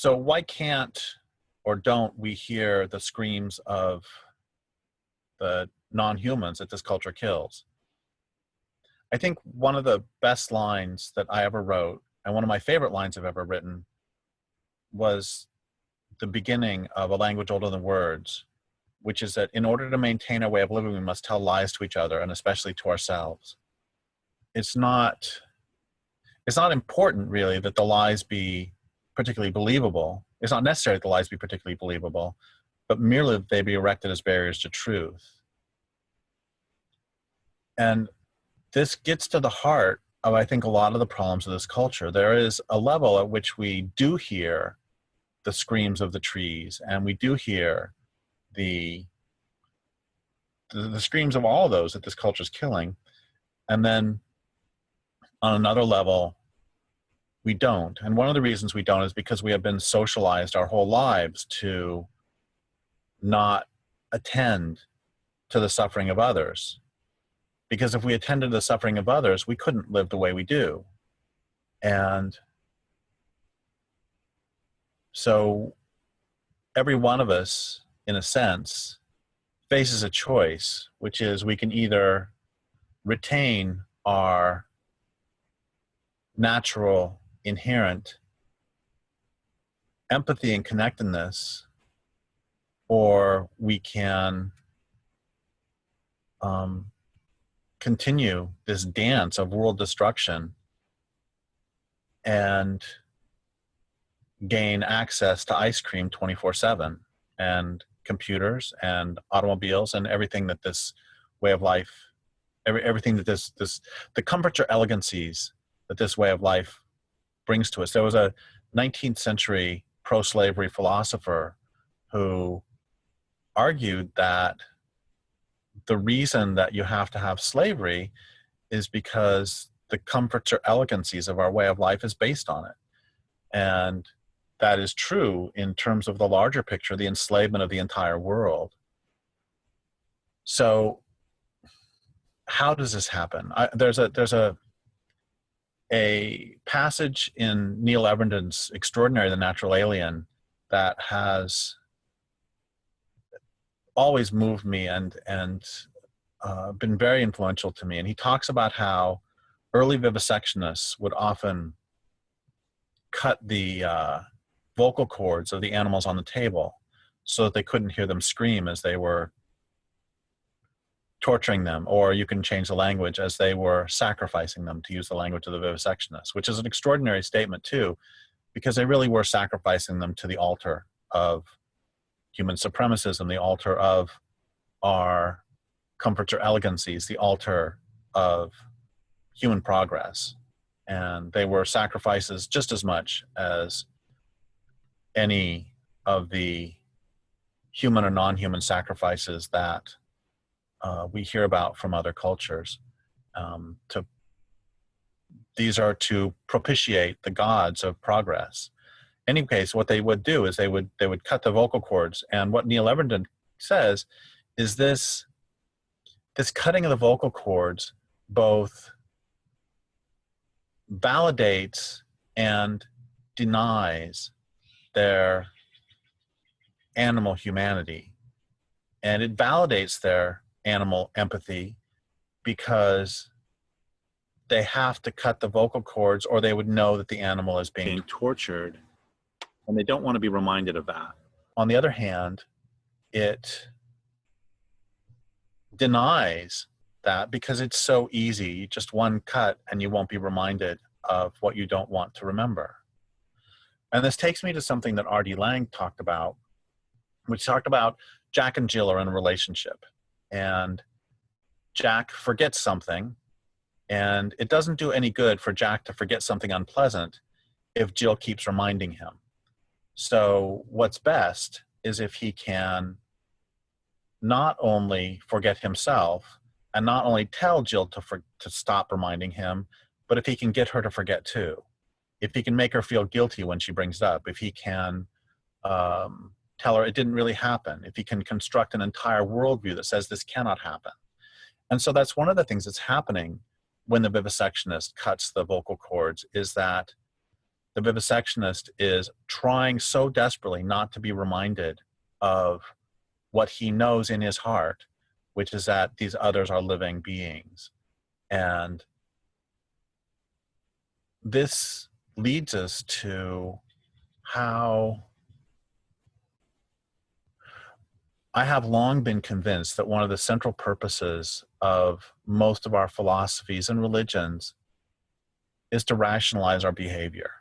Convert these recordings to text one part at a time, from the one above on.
So why can't or don't we hear the screams of the non-humans that this culture kills? I think one of the best lines that I ever wrote, and one of my favorite lines I've ever written, was the beginning of A Language Older Than Words, which is that in order to maintain our way of living, we must tell lies to each other, and especially to ourselves. It's not important, really, that the lies be particularly believable. It's not necessary that the lies be particularly believable, but merely that they be erected as barriers to truth. And this gets to the heart of, I think, a lot of the problems of this culture. There is a level at which we do hear the screams of the trees, and we do hear the screams of all those that this culture is killing. And then on another level, we don't. And one of the reasons we don't is because we have been socialized our whole lives to not attend to the suffering of others. Because if we attended to the suffering of others, we couldn't live the way we do. And so every one of us, in a sense, faces a choice, which is we can either retain our natural, inherent empathy and connectedness, or we can continue this dance of world destruction and gain access to ice cream 24/7 and computers and automobiles and everything that this way of life, everything that the comforts or elegancies that this way of life brings to us. There was a 19th century pro-slavery philosopher who argued that the reason that you have to have slavery is because the comforts or elegancies of our way of life is based on it. And that is true in terms of the larger picture, the enslavement of the entire world. So how does this happen? There's a passage in Neil Everden's Extraordinary, the Natural Alien that has always moved me and been very influential to me. And he talks about how early vivisectionists would often cut the vocal cords of the animals on the table so that they couldn't hear them scream as they were torturing them, or you can change the language, as they were sacrificing them, to use the language of the vivisectionists, which is an extraordinary statement too, because they really were sacrificing them to the altar of human supremacism, the altar of our comforts or elegancies, the altar of human progress. And they were sacrifices just as much as any of the human or non-human sacrifices that we hear about from other cultures. These are to propitiate the gods of progress. In any case, what they would do is they would cut the vocal cords. And what Neil Everden says is this cutting of the vocal cords both validates and denies their animal humanity. And it validates their animal empathy because they have to cut the vocal cords or they would know that the animal is being tortured, and they don't want to be reminded of that. On the other hand, it denies that because it's so easy, just one cut and you won't be reminded of what you don't want to remember. And this takes me to something that R.D. Laing talked about, which talked about Jack and Jill are in a relationship, and Jack forgets something, and it doesn't do any good for Jack to forget something unpleasant if Jill keeps reminding him. So what's best is if he can not only forget himself and not only tell Jill to stop reminding him, but if he can get her to forget too. If he can make her feel guilty when she brings it up, if he can tell her it didn't really happen, if he can construct an entire worldview that says this cannot happen. And so that's one of the things that's happening when the vivisectionist cuts the vocal cords, is that the vivisectionist is trying so desperately not to be reminded of what he knows in his heart, which is that these others are living beings. And this leads us to how I have long been convinced that one of the central purposes of most of our philosophies and religions is to rationalize our behavior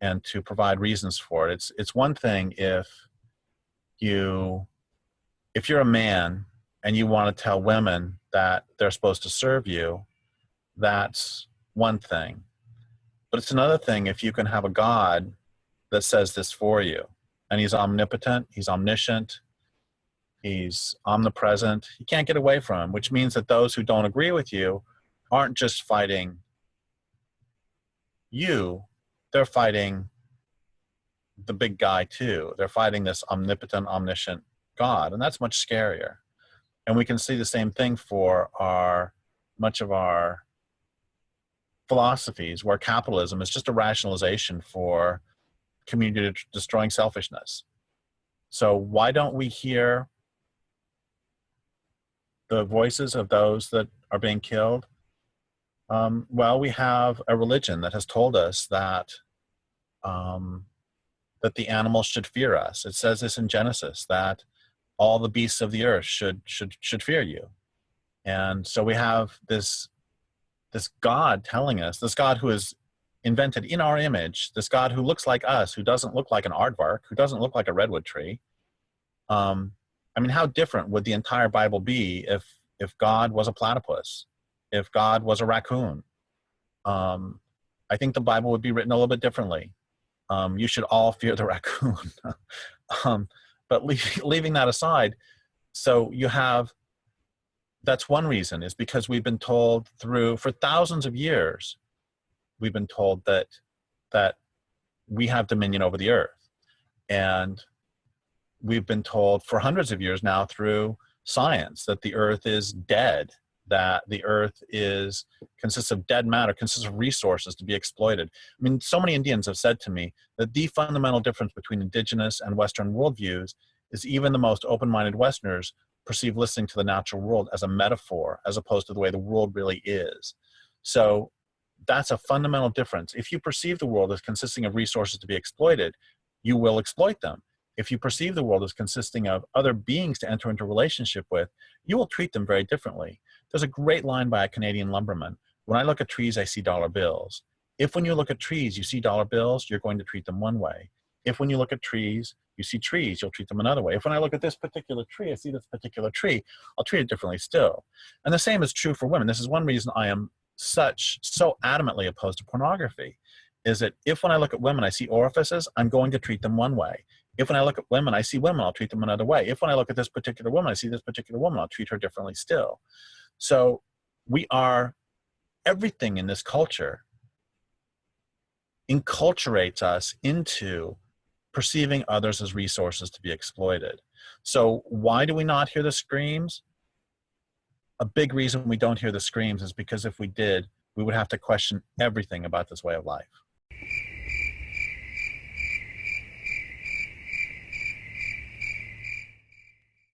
and to provide reasons for it. It's one thing if you're a man and you want to tell women that they're supposed to serve you, that's one thing. But it's another thing if you can have a God that says this for you. And he's omnipotent, he's omniscient, he's omnipresent. You can't get away from him, which means that those who don't agree with you aren't just fighting you, they're fighting the big guy too. They're fighting this omnipotent, omniscient God, and that's much scarier. And we can see the same thing for much of our philosophies, where capitalism is just a rationalization for community destroying selfishness. So why don't we hear the voices of those that are being killed? Well, we have a religion that has told us that that the animals should fear us. It says this in Genesis, that all the beasts of the earth should fear you. And so we have this God telling us, this God who is invented in our image, this God who looks like us, who doesn't look like an aardvark, who doesn't look like a redwood tree. I mean, how different would the entire Bible be if God was a platypus, if God was a raccoon? I think the Bible would be written a little bit differently. You should all fear the raccoon. But leaving that aside, so you have, that's one reason, is because we've been told for thousands of years, we've been told that we have dominion over the earth. And we've been told for hundreds of years now through science that the earth is dead, that the earth consists of dead matter, consists of resources to be exploited. I mean, so many Indians have said to me that the fundamental difference between indigenous and Western worldviews is even the most open-minded Westerners perceive listening to the natural world as a metaphor, as opposed to the way the world really is. So that's a fundamental difference. If you perceive the world as consisting of resources to be exploited, you will exploit them. If you perceive the world as consisting of other beings to enter into relationship with, you will treat them very differently. There's a great line by a Canadian lumberman: when I look at trees, I see dollar bills. If when you look at trees, you see dollar bills, you're going to treat them one way. If when you look at trees, you see trees, you'll treat them another way. If when I look at this particular tree, I see this particular tree, I'll treat it differently still. And the same is true for women. This is one reason I am so adamantly opposed to pornography, is that if when I look at women, I see orifices, I'm going to treat them one way. If when I look at women, I see women, I'll treat them another way. If when I look at this particular woman, I see this particular woman, I'll treat her differently still. So everything in this culture enculturates us into perceiving others as resources to be exploited. So why do we not hear the screams? A big reason we don't hear the screams is because if we did, we would have to question everything about this way of life.